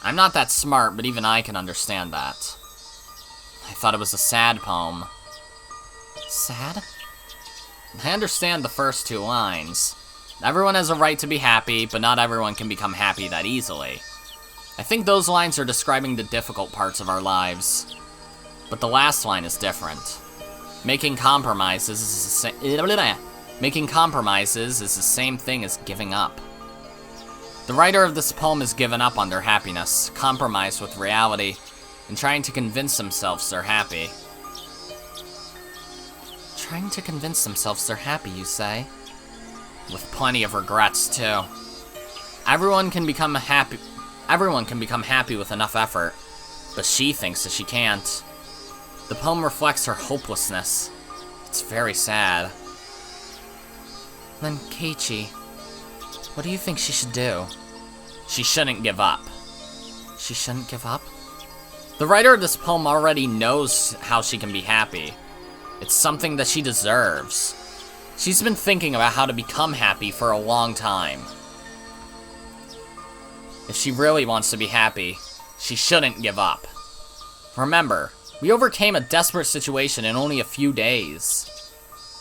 I'm not that smart, but even I can understand that. I thought it was a sad poem. Sad? I understand the first two lines. Everyone has a right to be happy, but not everyone can become happy that easily. I think those lines are describing the difficult parts of our lives. But the last line is different. Making compromises is the same thing as giving up. The writer of this poem has given up on their happiness, compromised with reality, and trying to convince themselves they're happy. Trying to convince themselves they're happy, you say? With plenty of regrets, too. Everyone can become happy with enough effort, but she thinks that she can't. The poem reflects her hopelessness. It's very sad. Then, Keiichi, what do you think she should do? She shouldn't give up. She shouldn't give up? The writer of this poem already knows how she can be happy. It's something that she deserves. She's been thinking about how to become happy for a long time. If she really wants to be happy, she shouldn't give up. Remember, we overcame a desperate situation in only a few days.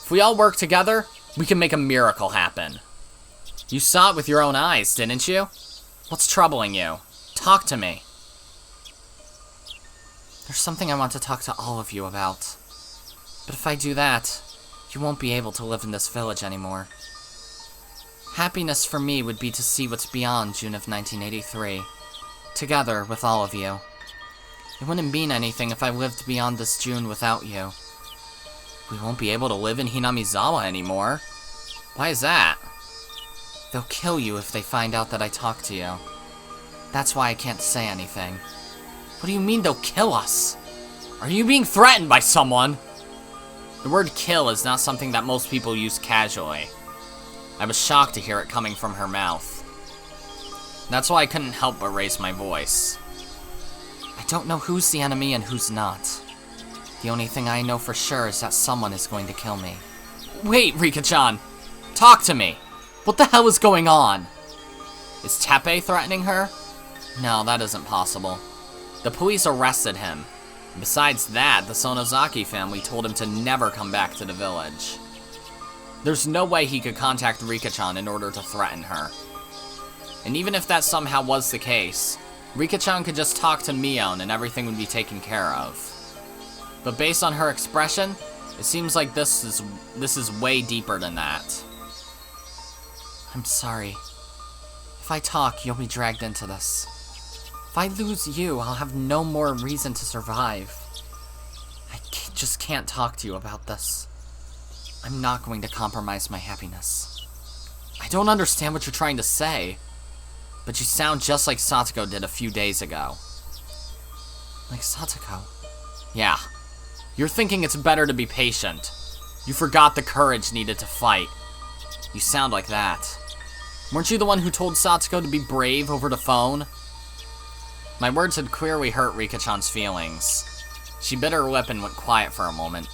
If we all work together, we can make a miracle happen. You saw it with your own eyes, didn't you? What's troubling you? Talk to me. There's something I want to talk to all of you about. But if I do that, you won't be able to live in this village anymore. Happiness for me would be to see what's beyond June of 1983, together with all of you. It wouldn't mean anything if I lived beyond this June without you. We won't be able to live in Hinamizawa anymore. Why is that? They'll kill you if they find out that I talk to you. That's why I can't say anything. What do you mean they'll kill us? Are you being threatened by someone? The word kill is not something that most people use casually. I was shocked to hear it coming from her mouth. That's why I couldn't help but raise my voice. I don't know who's the enemy and who's not. The only thing I know for sure is that someone is going to kill me. Wait, Rika-chan! Talk to me! What the hell is going on? Is Teppei threatening her? No, that isn't possible. The police arrested him. Besides that, the Sonozaki family told him to never come back to the village. There's no way he could contact Rika-chan in order to threaten her. And even if that somehow was the case, Rika-chan could just talk to Mion and everything would be taken care of. But based on her expression, it seems like this is way deeper than that. I'm sorry. If I talk, you'll be dragged into this. If I lose you, I'll have no more reason to survive. I just can't talk to you about this. I'm not going to compromise my happiness. I don't understand what you're trying to say, but you sound just like Satoko did a few days ago. Like Satoko? Yeah. You're thinking it's better to be patient. You forgot the courage needed to fight. You sound like that. Weren't you the one who told Satoko to be brave over the phone? My words had clearly hurt Rika-chan's feelings. She bit her lip and went quiet for a moment.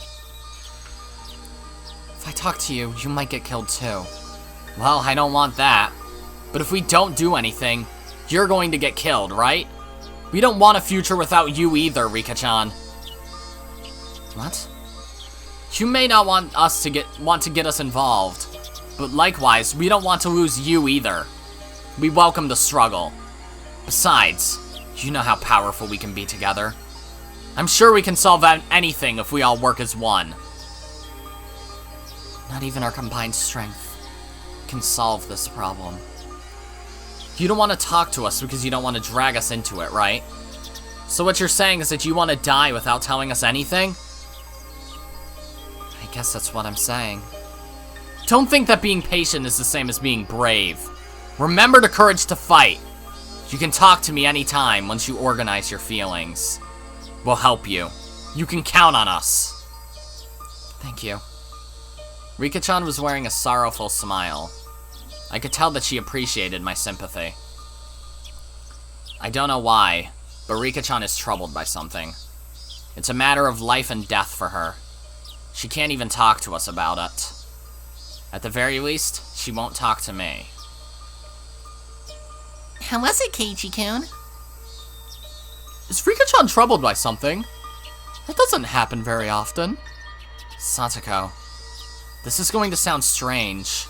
If I talk to you, you might get killed too. Well, I don't want that. But if we don't do anything, you're going to get killed, right? We don't want a future without you either, Rika-chan. What? You may not want to get us involved, but likewise, we don't want to lose you either. We welcome the struggle. Besides, you know how powerful we can be together. I'm sure we can solve anything if we all work as one. Not even our combined strength can solve this problem. You don't want to talk to us because you don't want to drag us into it, right? So what you're saying is that you want to die without telling us anything? I guess that's what I'm saying. Don't think that being patient is the same as being brave. Remember the courage to fight. You can talk to me anytime once you organize your feelings. We'll help you. You can count on us. Thank you. Rika-chan was wearing a sorrowful smile. I could tell that she appreciated my sympathy. I don't know why, but Rika-chan is troubled by something. It's a matter of life and death for her. She can't even talk to us about it. At the very least, she won't talk to me. How was it, Keiichi-kun? Is Rika-chan troubled by something? That doesn't happen very often. Satoko, this is going to sound strange,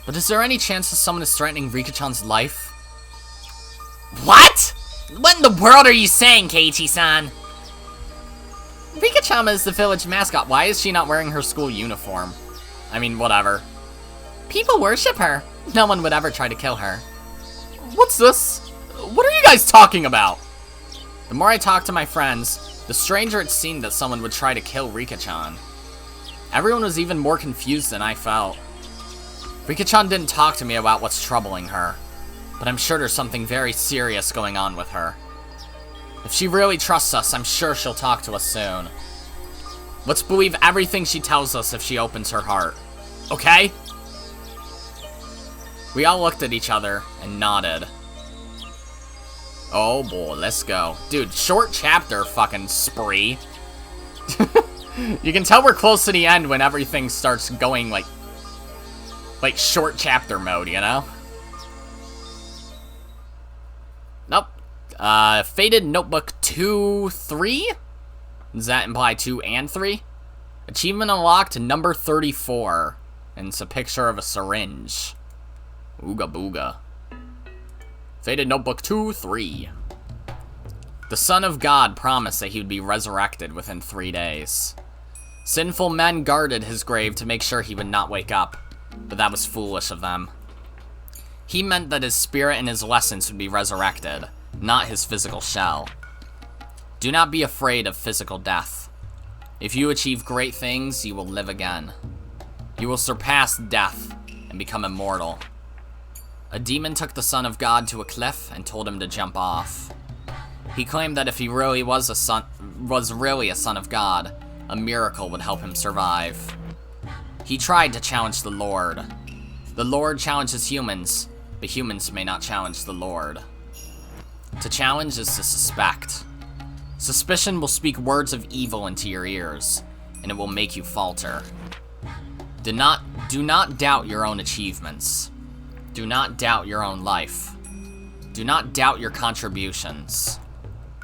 but is there any chance that someone is threatening Rika-chan's life? What? What in the world are you saying, Keiichi-san? Rika-chan is the village mascot. Why is she not wearing her school uniform? I mean, whatever. People worship her. No one would ever try to kill her. What's this? What are you guys talking about? The more I talked to my friends, the stranger it seemed that someone would try to kill Rika-chan. Everyone was even more confused than I felt. Rika-chan didn't talk to me about what's troubling her, but I'm sure there's something very serious going on with her. If she really trusts us, I'm sure she'll talk to us soon. Let's believe everything she tells us if she opens her heart. Okay? We all looked at each other and nodded. Oh boy, let's go. Dude, short chapter fucking spree. You can tell we're close to the end when everything starts going like short chapter mode, you know? Nope. Faded Notebook 2, 3? Does that imply 2 and 3? Achievement unlocked number 34. And it's a picture of a syringe. Ooga booga. Faded Notebook 2, 3. The Son of God promised that he would be resurrected within 3 days. Sinful men guarded his grave to make sure he would not wake up, but that was foolish of them. He meant that his spirit and his lessons would be resurrected, not his physical shell. Do not be afraid of physical death. If you achieve great things, you will live again. You will surpass death and become immortal. A demon took the Son of God to a cliff and told him to jump off. He claimed that if he really was really a son of God, a miracle would help him survive. He tried to challenge the Lord. The Lord challenges humans, but humans may not challenge the Lord. To challenge is to suspect. Suspicion will speak words of evil into your ears, and it will make you falter. Do not doubt your own achievements. Do not doubt your own life. Do not doubt your contributions.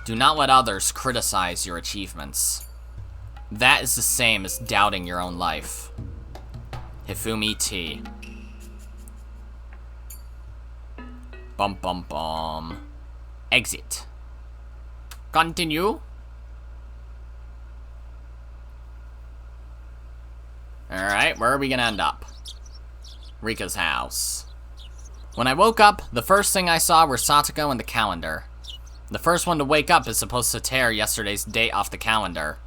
Do not let others criticize your achievements. That is the same as doubting your own life. Hifumi T. Bum bum bum. Exit. Continue. Alright, where are we gonna end up? Rika's house. When I woke up, the first thing I saw were Satoko and the calendar. The first one to wake up is supposed to tear yesterday's date off the calendar.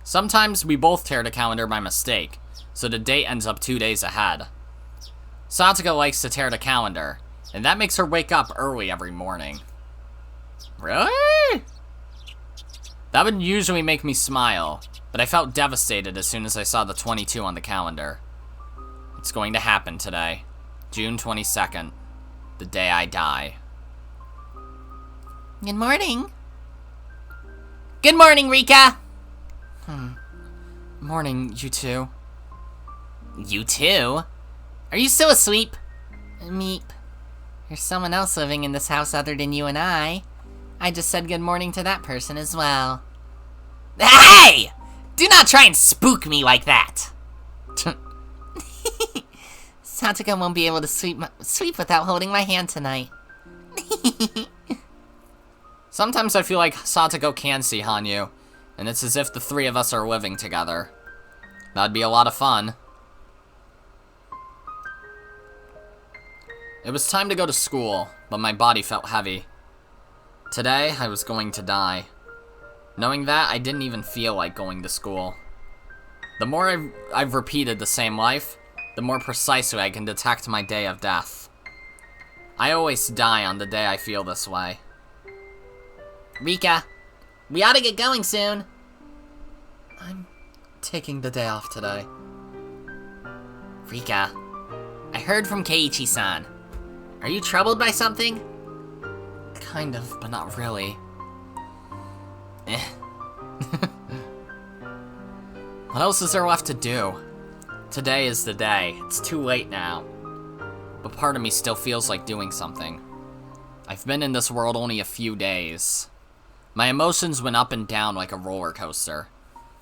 Sometimes we both tear the calendar by mistake, so the date ends up 2 days ahead. Satoko likes to tear the calendar, and that makes her wake up early every morning. Really? That would usually make me smile, but I felt devastated as soon as I saw the 22 on the calendar. It's going to happen today, June 22nd, the day I die. Good morning. Good morning, Rika! Morning, you two. You too? Are you still asleep? Meep. There's someone else living in this house other than you and I. I just said good morning to that person as well. Hey! Do not try and spook me like that! Satoko won't be able to sleep without holding my hand tonight. Sometimes I feel like Satoko can see Hanyu, and it's as if the three of us are living together. That'd be a lot of fun. It was time to go to school, but my body felt heavy. Today, I was going to die. Knowing that, I didn't even feel like going to school. The more I've repeated the same life, the more precisely I can detect my day of death. I always die on the day I feel this way. Rika, we ought to get going soon. I'm taking the day off today. Rika, I heard from Keiichi-san. Are you troubled by something? Kind of, but not really. What else is there left to do? Today is the day. It's too late now. But part of me still feels like doing something. I've been in this world only a few days. My emotions went up and down like a roller coaster.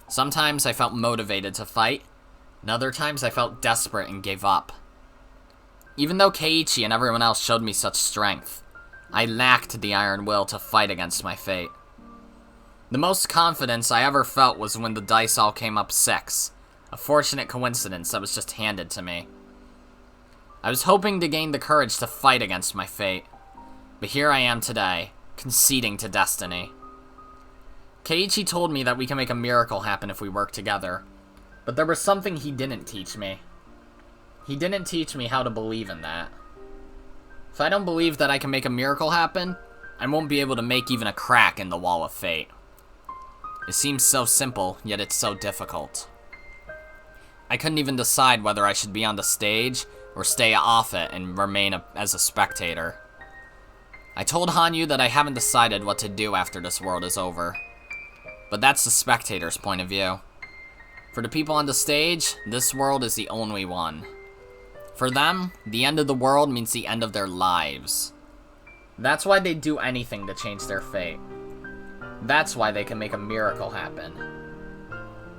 Sometimes I felt motivated to fight, and other times I felt desperate and gave up. Even though Keiichi and everyone else showed me such strength, I lacked the iron will to fight against my fate. The most confidence I ever felt was when the dice all came up 6, a fortunate coincidence that was just handed to me. I was hoping to gain the courage to fight against my fate, but here I am today, conceding to destiny. Keiichi told me that we can make a miracle happen if we work together, but there was something he didn't teach me. He didn't teach me how to believe in that. If I don't believe that I can make a miracle happen, I won't be able to make even a crack in the wall of fate. It seems so simple, yet it's so difficult. I couldn't even decide whether I should be on the stage or stay off it and remain as a spectator. I told Hanyu that I haven't decided what to do after this world is over. But that's the spectator's point of view. For the people on the stage, this world is the only one. For them, the end of the world means the end of their lives. That's why they'd do anything to change their fate. That's why they can make a miracle happen.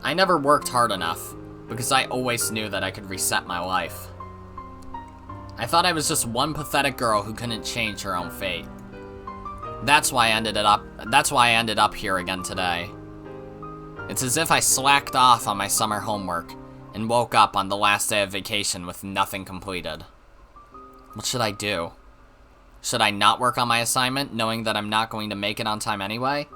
I never worked hard enough, because I always knew that I could reset my life. I thought I was just one pathetic girl who couldn't change her own fate. That's why I ended up here again today. It's as if I slacked off on my summer homework and woke up on the last day of vacation with nothing completed. What should I do? Should I not work on my assignment, knowing that I'm not going to make it on time anyway?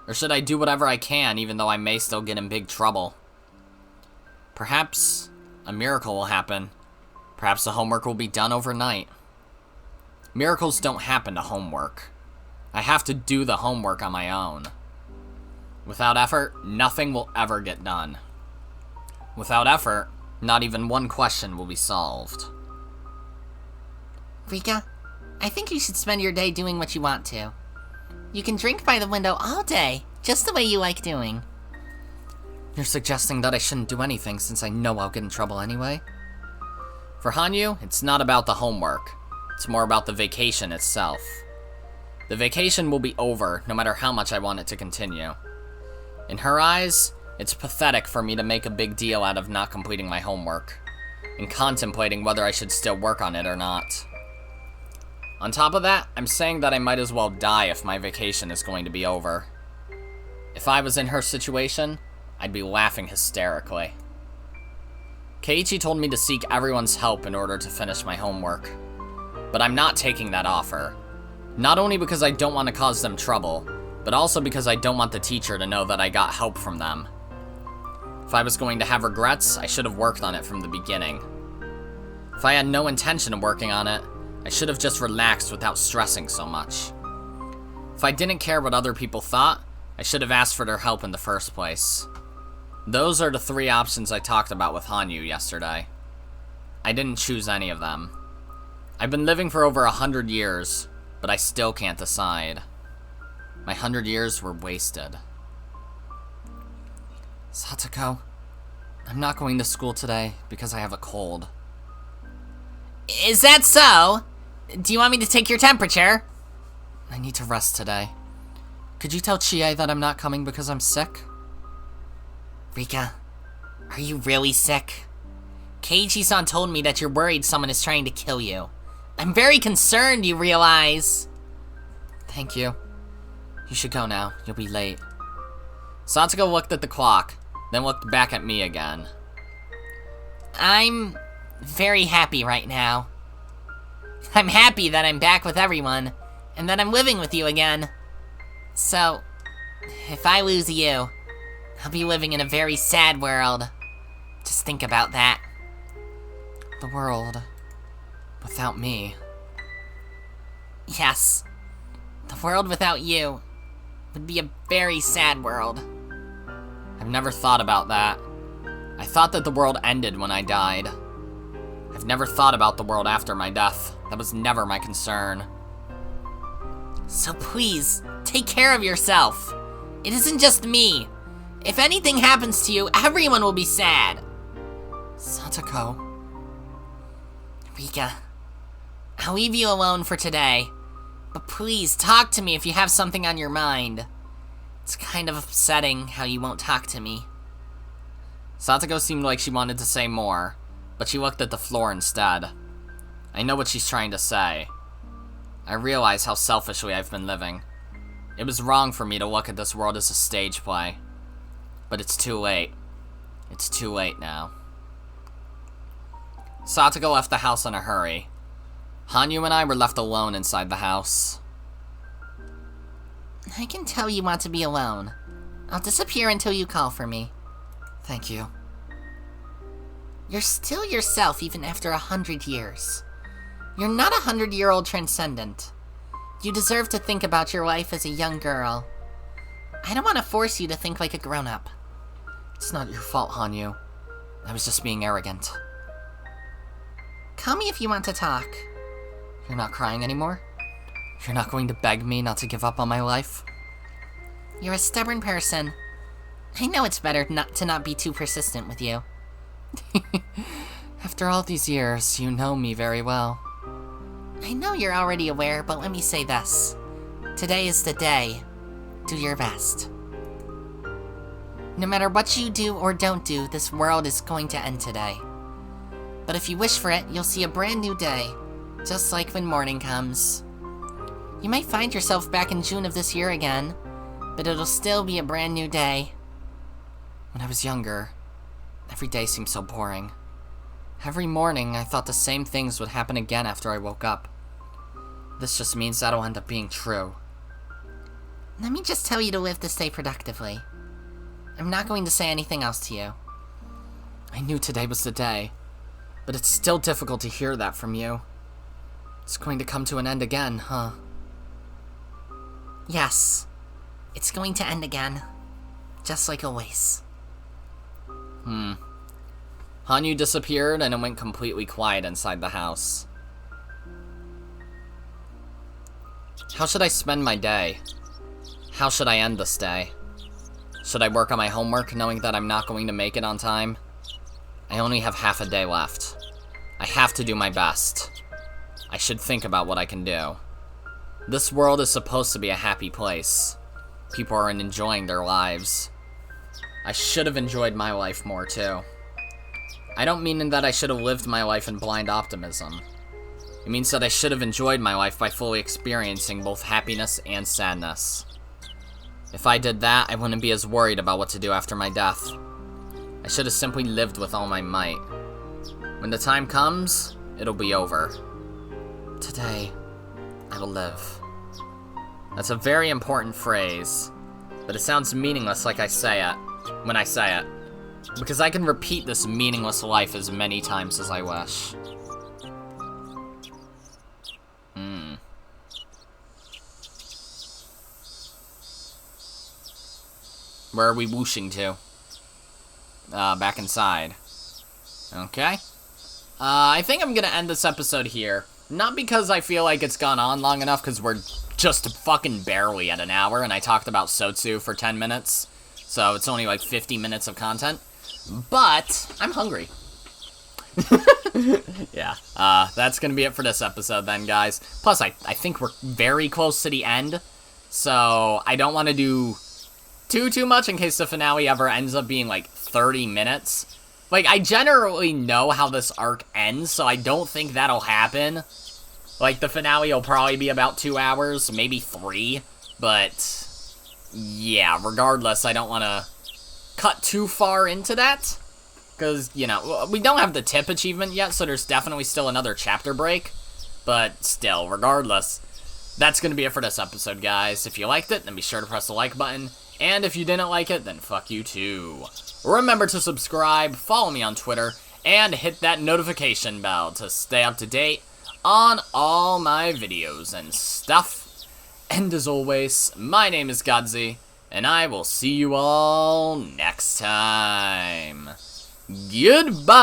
Or should I do whatever I can, even though I may still get in big trouble? Perhaps a miracle will happen. Perhaps the homework will be done overnight. Miracles don't happen to homework. I have to do the homework on my own. Without effort, nothing will ever get done. Without effort, not even one question will be solved. Rika, I think you should spend your day doing what you want to. You can drink by the window all day, just the way you like doing. You're suggesting that I shouldn't do anything since I know I'll get in trouble anyway? For Hanyu, it's not about the homework. It's more about the vacation itself. The vacation will be over, no matter how much I want it to continue. In her eyes, it's pathetic for me to make a big deal out of not completing my homework, and contemplating whether I should still work on it or not. On top of that, I'm saying that I might as well die if my vacation is going to be over. If I was in her situation, I'd be laughing hysterically. Keiichi told me to seek everyone's help in order to finish my homework. But I'm not taking that offer. Not only because I don't want to cause them trouble, but also because I don't want the teacher to know that I got help from them. If I was going to have regrets, I should have worked on it from the beginning. If I had no intention of working on it, I should have just relaxed without stressing so much. If I didn't care what other people thought, I should have asked for their help in the first place. Those are the 3 options I talked about with Hanyu yesterday. I didn't choose any of them. I've been living for over 100 years, but I still can't decide. My 100 years were wasted. Satoko, I'm not going to school today because I have a cold. Is that so? Do you want me to take your temperature? I need to rest today. Could you tell Chie that I'm not coming because I'm sick? Rika, are you really sick? Keiichi-san told me that you're worried someone is trying to kill you. I'm very concerned, you realize. Thank you. You should go now. You'll be late. Satoko looked at the clock, then looked back at me again. I'm very happy right now. I'm happy that I'm back with everyone, and that I'm living with you again. So, if I lose you, I'll be living in a very sad world. Just think about that. The world without me. Yes. The world without you would be a very sad world. I've never thought about that. I thought that the world ended when I died. I've never thought about the world after my death. That was never my concern. So please, take care of yourself. It isn't just me. If anything happens to you, everyone will be sad. Satoko. Rika, I'll leave you alone for today. But please, talk to me if you have something on your mind. It's kind of upsetting how you won't talk to me. Satoko seemed like she wanted to say more, but she looked at the floor instead. I know what she's trying to say. I realize how selfishly I've been living. It was wrong for me to look at this world as a stage play. But it's too late. It's too late now. Satoko left the house in a hurry. Hanyu and I were left alone inside the house. I can tell you want to be alone. I'll disappear until you call for me. Thank you. You're still yourself even after 100 years. You're not a 100-year-old transcendent. You deserve to think about your life as a young girl. I don't want to force you to think like a grown-up. It's not your fault, Hanyu. I was just being arrogant. Call me if you want to talk. You're not crying anymore? You're not going to beg me not to give up on my life? You're a stubborn person. I know it's better to not be too persistent with you. After all these years, you know me very well. I know you're already aware, but let me say this. Today is the day. Do your best. No matter what you do or don't do, this world is going to end today. But if you wish for it, you'll see a brand new day, just like when morning comes. You might find yourself back in June of this year again, but it'll still be a brand new day. When I was younger, every day seemed so boring. Every morning, I thought the same things would happen again after I woke up. This just means that'll end up being true. Let me just tell you to live this day productively. I'm not going to say anything else to you. I knew today was the day, but it's still difficult to hear that from you. It's going to come to an end again, huh? Yes. It's going to end again. Just like always. Hanyu disappeared and it went completely quiet inside the house. How should I spend my day? How should I end this day? Should I work on my homework knowing that I'm not going to make it on time? I only have half a day left. I have to do my best. I should think about what I can do. This world is supposed to be a happy place. People are enjoying their lives. I should have enjoyed my life more too. I don't mean that I should have lived my life in blind optimism. It means that I should have enjoyed my life by fully experiencing both happiness and sadness. If I did that, I wouldn't be as worried about what to do after my death. I should have simply lived with all my might. When the time comes, it'll be over. Today, I will live. That's a very important phrase, but it sounds meaningless like I say it, when I say it. Because I can repeat this meaningless life as many times as I wish. Where are we whooshing to? Back inside. Okay. I think I'm gonna end this episode here. Not because I feel like it's gone on long enough, because we're just fucking barely at an hour, and I talked about Sotsu for 10 minutes. So it's only like 50 minutes of content. But I'm hungry. Yeah, that's gonna be it for this episode then, guys. Plus, I think we're very close to the end, so I don't want to do too much in case the finale ever ends up being like 30 minutes. Like, I generally know how this arc ends, so I don't think that'll happen. Like, the finale will probably be about 2 hours, maybe 3, but yeah, regardless, I don't want to cut too far into that. Because, you know, we don't have the tip achievement yet, so there's definitely still another chapter break. But still, regardless, that's going to be it for this episode, guys. If you liked it, then be sure to press the like button. And if you didn't like it, then fuck you too. Remember to subscribe, follow me on Twitter, and hit that notification bell to stay up to date on all my videos and stuff. And as always, my name is Godzi, and I will see you all next time. Goodbye!